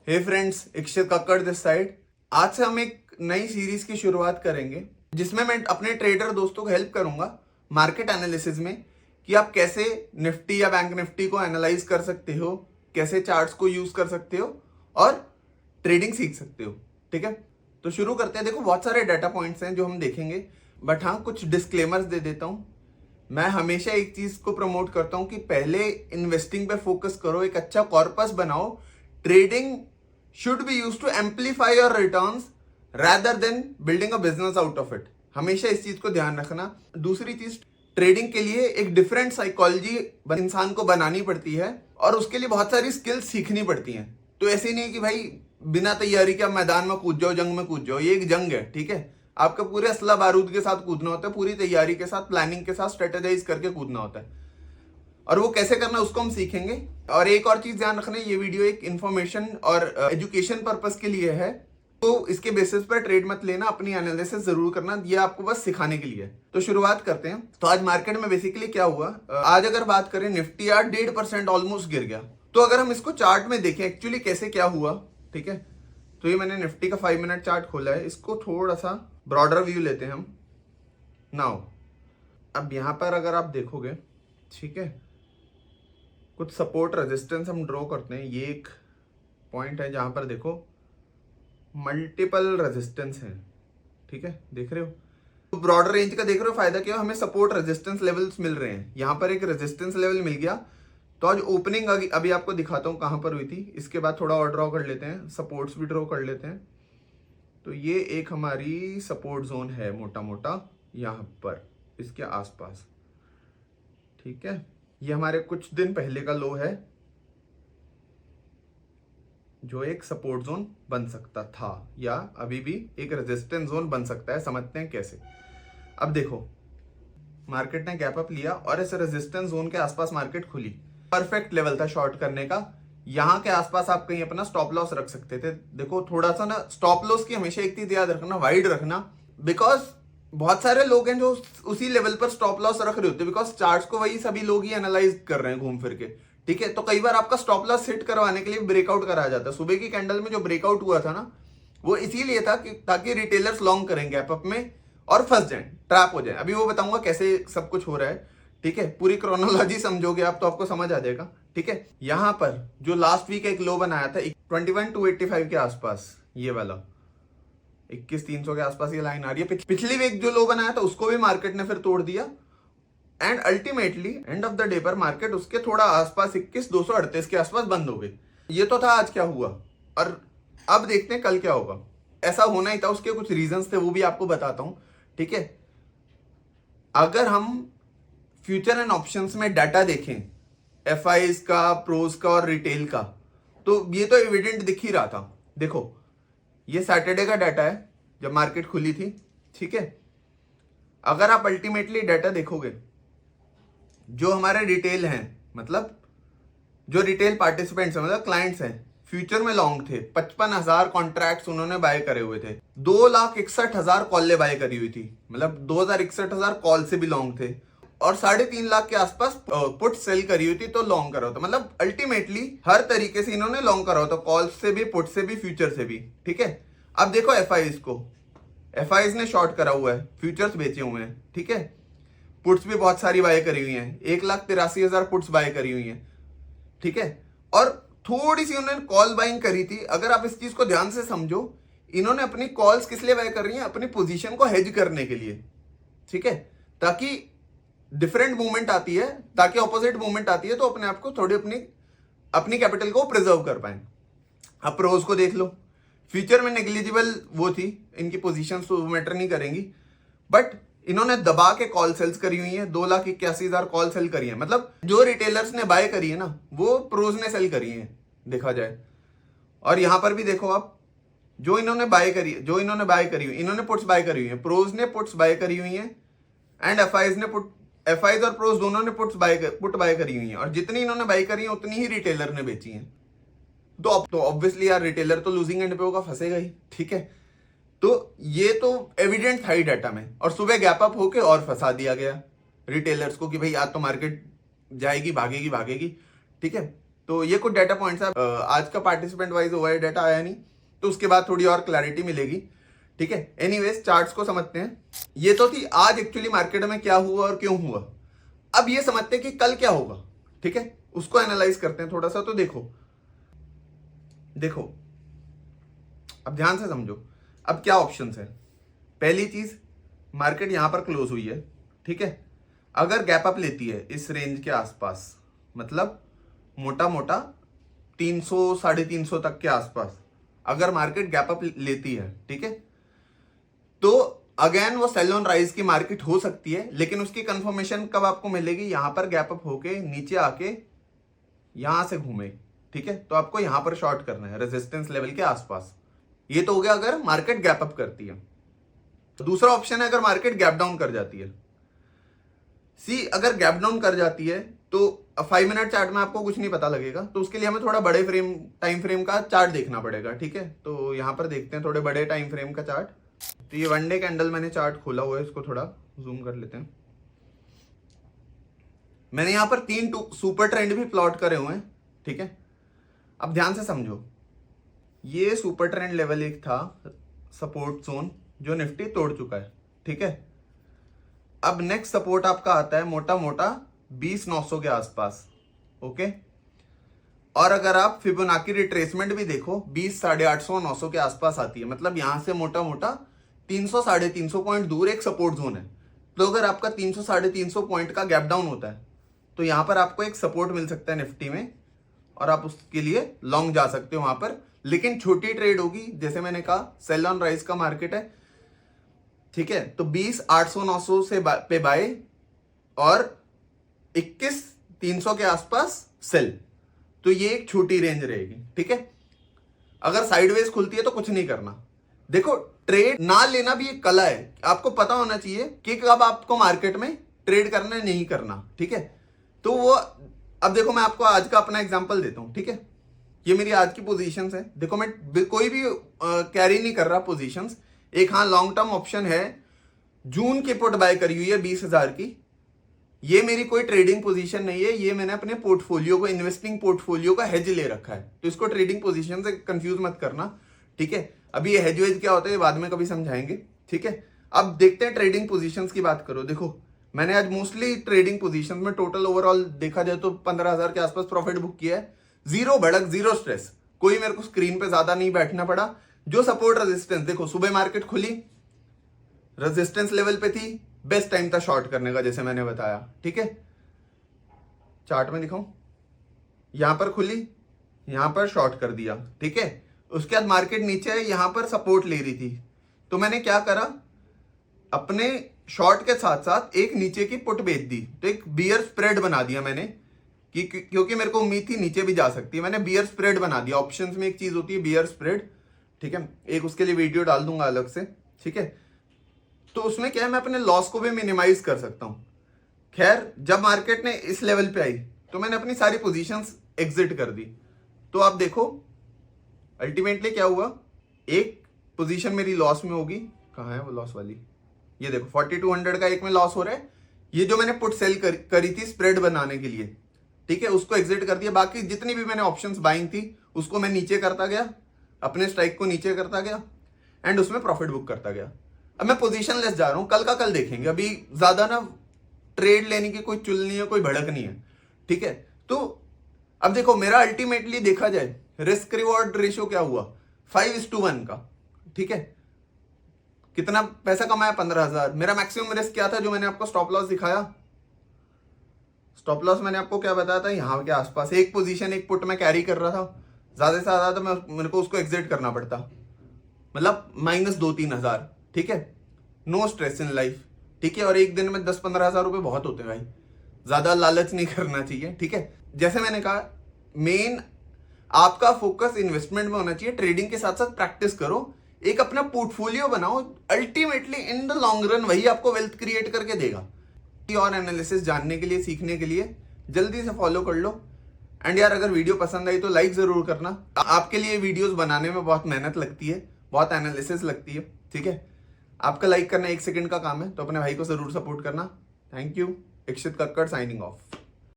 Hey friends, Ikshit Kakkar this side. आज से हम एक नई सीरीज की शुरुआत करेंगे जिसमें मैं अपने ट्रेडर दोस्तों को हेल्प करूंगा मार्केट एनालिसिस में कि आप कैसे निफ्टी या बैंक निफ्टी को एनालाइज कर सकते हो, कैसे चार्ट्स को यूज कर सकते हो और ट्रेडिंग सीख सकते हो। ठीक है, तो शुरू करते हैं। देखो, बहुत सारे डाटा पॉइंट्स हैं जो हम देखेंगे, बट हाँ, कुछ डिस्क्लेमर्स दे देता हूं। मैं हमेशा एक चीज को प्रमोट करता हूं कि पहले इन्वेस्टिंग पे फोकस करो, एक अच्छा कॉर्पस बनाओ। Trading should be use to amplify your returns rather than building a business out of it। हमेशा इस चीज को ध्यान रखना। दूसरी चीज, ट्रेडिंग के लिए एक डिफरेंट साइकोलॉजी इंसान को बनानी पड़ती है और उसके लिए बहुत सारी स्किल्स सीखनी पड़ती हैं। तो ऐसे नहीं कि भाई बिना तैयारी के आप मैदान में कूद जाओ, जंग में कूद जाओ। ये एक जंग है, ठीक है। आपका पूरे असला बारूद के साथ कूदना होता है, पूरी तैयारी के साथ, प्लानिंग के साथ, स्ट्रेटेजाइज करके कूदना होता है। और वो कैसे करना है उसको हम सीखेंगे। और एक और चीज ध्यान रखना, ये वीडियो एक इन्फॉर्मेशन और एजुकेशन पर्पस के लिए है, तो इसके बेसिस पर ट्रेड मत लेना, अपनी एनालिसिस जरूर करना। ये आपको बस सिखाने के लिए। तो शुरुआत करते हैं। तो आज मार्केट में बेसिकली क्या हुआ, आज अगर बात करें, निफ्टी आज 1.5% ऑलमोस्ट गिर गया। तो अगर हम इसको चार्ट में देखें एक्चुअली कैसे क्या हुआ, ठीक है, तो ये मैंने निफ्टी का 5 मिनट चार्ट खोला है। इसको थोड़ा सा ब्रॉडर व्यू लेते हैं हम नाउ। अब यहां पर अगर आप देखोगे, ठीक है, कुछ सपोर्ट रेजिस्टेंस हम ड्रॉ करते हैं। ये एक पॉइंट है जहां पर देखो मल्टीपल रेजिस्टेंस है, ठीक है, देख रहे हो। तो ब्रॉडर रेंज का देख रहे हो, फायदा क्या, हमें सपोर्ट रेजिस्टेंस लेवल्स मिल रहे हैं। यहां पर एक रेजिस्टेंस लेवल मिल गया। तो आज ओपनिंग अभी आपको दिखाता हूं कहां पर हुई थी। इसके बाद थोड़ा और ड्रॉ कर लेते हैं, सपोर्ट्स भी ड्रॉ कर लेते हैं। तो ये एक हमारी सपोर्ट जोन है मोटा मोटा यहां पर, इसके आसपास, ठीक है। ये हमारे कुछ दिन पहले का लो है जो एक सपोर्ट जोन बन सकता था, या अभी भी एक रेजिस्टेंस जोन बन सकता है। समझते हैं कैसे। अब देखो, मार्केट ने गैप अप लिया और इस रेजिस्टेंस जोन के आसपास मार्केट खुली। परफेक्ट लेवल था शॉर्ट करने का। यहां के आसपास आप कहीं अपना स्टॉप लॉस रख सकते थे। देखो, थोड़ा सा ना स्टॉप लॉस की हमेशा एक चीज याद रखना, वाइड रखना। बिकॉज बहुत सारे लोग हैं जो उसी लेवल पर स्टॉप लॉस रख रहे होते हैं, बिकॉज चार्ट्स को वही सभी लोग ही एनालाइज कर रहे हैं घूम फिर के, ठीक है। तो कई बार आपका स्टॉप लॉस हिट करवाने के लिए ब्रेकआउट कराया जाता है। सुबह की कैंडल में जो ब्रेकआउट हुआ था ना, वो इसीलिए था कि ताकि रिटेलर्स लॉन्ग करें गैप अप में और फंस जाएं, ट्रैप हो जाएं। अभी वो बताऊंगा कैसे सब कुछ हो रहा है, ठीक है। पूरी क्रोनोलॉजी समझोगे आप तो आपको समझ आ जाएगा, ठीक है। यहां पर जो लास्ट वीक एक लो बनाया था 21,285 के आसपास, ये वाला 21,300 के आसपास ये लाइन आ रही है। पिछली वीक जो लो बनाया था उसको भी मार्केट ने फिर तोड़ दिया and ultimately end of the day पर मार्केट उसके थोड़ा आसपास 21,238 के आसपास बंद हो गई। ये तो था आज क्या हुआ, और अब देखते हैं कल क्या होगा। ऐसा होना ही था, उसके कुछ रीजंस थे, वो भी आपको बताता हूं, ठीक है। अगर हम फ्यूचर एंड ऑप्शंस में डाटा देखें, एफआईज का, प्रोज का और रिटेल का, तो ये तो एविडेंट दिख ही रहा था। देखो, ये सैटरडे का डाटा है जब मार्केट खुली थी, ठीक है। अगर आप अल्टीमेटली डाटा देखोगे, जो हमारे रिटेल हैं, मतलब जो रिटेल पार्टिसिपेंट्स हैं, मतलब क्लाइंट्स हैं, फ्यूचर में लॉन्ग थे। 55,000 कॉन्ट्रैक्ट्स उन्होंने बाय करे हुए थे। 2,61,000 कॉल ले बाय करी हुई थी, मतलब 2,61,000 कॉल से भी लॉन्ग थे। और 3.5 लाख के आसपास पुट सेल करी हुई थी, तो लॉन्ग करा होता। मतलब अल्टीमेटली हर तरीके से इन्होंने लॉन्ग करा होता, कॉल से भी, पुट से भी, फ्यूचर से भी, ठीक है। अब देखो एफआईज को, एफआईज ने शॉर्ट करा हुआ है, फ्यूचर्स बेचे हुए हैं, ठीक है। पुट्स भी बहुत सारी बाय करी हुई हैं, 1,83,000 पुट्स बाय करी हुई हैं, ठीक है। और थोड़ी सी उन्होंने कॉल बाइंग करी थी। अगर आप इस चीज को ध्यान से समझो, इन्होंने अपनी कॉल्स किस लिए बाय कर रही हैं, अपनी पोजीशन को हेज करने के लिए, ठीक है, ताकि डिफरेंट मूवमेंट आती है, ताकि ऑपोजिट मूवमेंट आती है तो अपने आप को थोड़ी अपनी कैपिटल को प्रिजर्व कर पाए। अब प्रोज को देख लो, फ्यूचर में नेग्लिजिबल वो थी, इनकी पोजीशन तो मैटर नहीं करेंगी, बट इन्होंने दबा के कॉल सेल्स करी हुई है। 2,81,000 कॉल सेल करी है, मतलब जो रिटेलर्स ने बाय करी है ना, वो प्रोज ने सेल करी है, देखा जाए। और यहां पर भी देखो आप, जो इन्होंने बाय करी हुई, इन्होंने पुट्स बाय करी हुई है, प्रोज ने पुट्स बाय करी हुई है एंड एफआईज और प्रोज दोनों ने पुट बाय करी हुई है। और जितनी इन्होंने बाय करी है उतनी ही रिटेलर ने बेची है। तो ऑब्वियसली यार रिटेलर तो लूजिंग एंड पे होगा, फंसेगा ही, ठीक है। तो ये तो एविडेंट था ही डाटा में। और सुबह गैप अप होके और फंसा दिया गया रिटेलर्स को कि भाई आज तो मार्केट जाएगी, भागेगी, ठीक है। तो ये कुछ डेटा पॉइंट्स है। आज का पार्टिसिपेंट वाइज ओवर डेटा आया नहीं, तो उसके बाद थोड़ी और क्लैरिटी मिलेगी, ठीक है। एनीवेज चार्ट्स को समझते हैं। ये तो थी आज एक्चुअली मार्केट में क्या हुआ और क्यों हुआ। अब ये समझते हैं कि कल क्या होगा, ठीक है, उसको एनालाइज करते हैं थोड़ा सा। तो देखो अब ध्यान से समझो। अब क्या ऑप्शंस है। पहली चीज, मार्केट यहां पर क्लोज हुई है, ठीक है। अगर गैप अप लेती है इस रेंज के आसपास, मतलब मोटा मोटा 300 350 तक के आसपास अगर मार्केट गैप अप लेती है, ठीक है, तो अगेन वो सेल ऑन राइज की मार्केट हो सकती है। लेकिन उसकी कंफर्मेशन कब आपको मिलेगी, यहां पर गैप अप होके नीचे आके यहां से घूमे, ठीक है। तो आपको यहां पर शॉर्ट करना है रेजिस्टेंस लेवल के आसपास। ये तो हो गया अगर मार्केट गैप अप करती है। तो दूसरा ऑप्शन है अगर मार्केट गैप डाउन कर जाती है। अगर गैप डाउन कर जाती है तो 5 मिनट चार्ट में आपको कुछ नहीं पता लगेगा, तो उसके लिए हमें थोड़ा बड़े टाइम फ्रेम का चार्ट देखना पड़ेगा, ठीक है। तो यहां पर देखते हैं थोड़े बड़े टाइम फ्रेम का चार्ट। तो ये 1 डे कैंडल मैंने चार्ट खोला हुआ है, इसको थोड़ा जूम कर लेते हैं। मैंने यहां पर 3 सुपर ट्रेंड भी प्लॉट करे हुए हैं, ठीक है। अब ध्यान से समझो, ये सुपर ट्रेंड लेवल एक था सपोर्ट जोन जो निफ्टी तोड़ चुका है, ठीक है। अब नेक्स्ट सपोर्ट आपका आता है मोटा मोटा 20,900 के आसपास, ओके। और अगर आप फिबोनाची रिट्रेसमेंट भी देखो 20, 850, 900 के आसपास आती है। मतलब यहां से मोटा मोटा 300, 350 पॉइंट दूर एक सपोर्ट जोन है। तो अगर आपका 300, 350 पॉइंट का गैप डाउन होता है तो यहां पर आपको एक सपोर्ट मिल सकता है निफ्टी में, और आप उसके लिए लॉन्ग जा सकते हो वहां पर। लेकिन छोटी ट्रेड होगी, जैसे मैंने कहा सेल ऑन राइज का मार्केट है, ठीक है। तो 20, 800, 900 से पे बाय और 21, 300 के आसपास सेल। तो ये एक छोटी रेंज रहेगी, ठीक है। अगर साइडवेज खुलती है तो कुछ नहीं करना। देखो, ट्रेड ना लेना भी एक कला है। आपको पता होना चाहिए कि कब आपको मार्केट में ट्रेड करना है, नहीं करना, ठीक है। तो वो अब देखो, मैं आपको आज का अपना एग्जांपल देता हूं, ठीक है। ये मेरी आज की पोजीशंस है। देखो, मैं कोई भी कैरी नहीं कर रहा पोजीशंस। एक हाँ लॉन्ग टर्म ऑप्शन है, जून की पुट बाय करी हुई है 20,000 की। ये मेरी कोई ट्रेडिंग पोजीशन नहीं है, ये मैंने अपने पोर्टफोलियो को, इन्वेस्टिंग पोर्टफोलियो का हेज ले रखा है। तो इसको ट्रेडिंग पोजीशन से कंफ्यूज मत करना, ठीक है। अभी ये हेज वेज क्या होता है बाद में कभी समझाएंगे, ठीक है। अब देखते हैं ट्रेडिंग पोजीशंस की बात करो। देखो, मैंने आज मोस्टली ट्रेडिंग पोजीशन में टोटल ओवरऑल देखा जाए तो 15,000 के आसपास प्रॉफिट बुक किया है। जीरो भड़क, जीरो स्ट्रेस, कोई मेरे को स्क्रीन पे ज्यादा नहीं बैठना पड़ा। जो सपोर्ट रेजिस्टेंस, देखो सुबह मार्केट खुली, रेजिस्टेंस लेवल पे थी, बेस्ट टाइम था शॉर्ट करने का, जैसे मैंने बताया, ठीक है। चार्ट में दिखाऊं, यहां पर खुली, यहां पर शॉर्ट कर दिया, ठीक है। उसके बाद मार्केट नीचे है, यहां पर सपोर्ट ले रही थी। तो मैंने क्या करा, अपने शॉर्ट के साथ साथ एक नीचे की पुट बेच दी। तो एक बियर स्प्रेड बना दिया मैंने, क्योंकि मेरे को उम्मीद थी नीचे भी जा सकती है। मैंने बियर स्प्रेड बना दिया। ऑप्शंस में एक चीज होती है बियर स्प्रेड, ठीक है। एक उसके लिए वीडियो डाल दूंगा अलग से, ठीक है। तो उसमें क्या है, मैं अपने लॉस को भी मिनिमाइज कर सकता हूं। खैर, जब मार्केट ने इस लेवल पे आई तो मैंने अपनी सारी पोजीशंस एग्जिट कर दी। तो आप देखो अल्टीमेटली क्या हुआ, एक पोजीशन मेरी लॉस में होगी। कहां है वो लॉस वाली, ये देखो 4200 का एक में लॉस हो रहा है। ये जो मैंने पुट सेल करी थी स्प्रेड बनाने के लिए, ठीक है, उसको एग्जिट कर दिया। बाकी जितनी भी मैंने ऑप्शंस बाइंग थी उसको मैं नीचे करता गया, अपने स्ट्राइक को नीचे करता गया एंड उसमें प्रॉफिट बुक करता गया। अब मैं पोजीशन लेस जा रहा हूं, कल का कल देखेंगे। अभी ज्यादा ना ट्रेड लेने की कोई चुल नहीं है, कोई भड़क नहीं है, ठीक है। तो अब देखो, मेरा अल्टीमेटली देखा जाए रिस्क रिवॉर्ड रेशियो क्या हुआ, 5:1 का, ठीक है। कितना पैसा कमाया, 15,000। मेरा मैक्सिमम रिस्क क्या था, जो मैंने आपको स्टॉप लॉस दिखाया। स्टॉप लॉस मैंने आपको क्या बताया था, यहां के आसपास एक पोजीशन, एक पुट में कैरी कर रहा था। ज्यादा से ज्यादा तो मेरे को उसको एग्जिट करना पड़ता, मतलब -2-3 हज़ार, ठीक है। नो स्ट्रेस इन लाइफ, ठीक है। और एक दिन में 10-15 हज़ार रुपए बहुत होते हैं भाई, ज्यादा लालच नहीं करना चाहिए, ठीक है। जैसे मैंने कहा, मेन आपका फोकस इन्वेस्टमेंट में होना चाहिए। ट्रेडिंग के साथ साथ प्रैक्टिस करो, एक अपना पोर्टफोलियो बनाओ। Ultimately in the long run वही आपको वेल्थ क्रिएट करके देगा। और एनालिसिस जानने के लिए, सीखने के लिए जल्दी से फॉलो कर लो। एंड यार, अगर वीडियो पसंद आई तो लाइक जरूर करना। आपके लिए वीडियोस बनाने में बहुत मेहनत लगती है, बहुत एनालिसिस लगती है, ठीक है। आपका लाइक करना 1 सेकंड का काम है, तो अपने भाई को जरूर सपोर्ट करना। Thank you. Ikshit Kakkar signing of.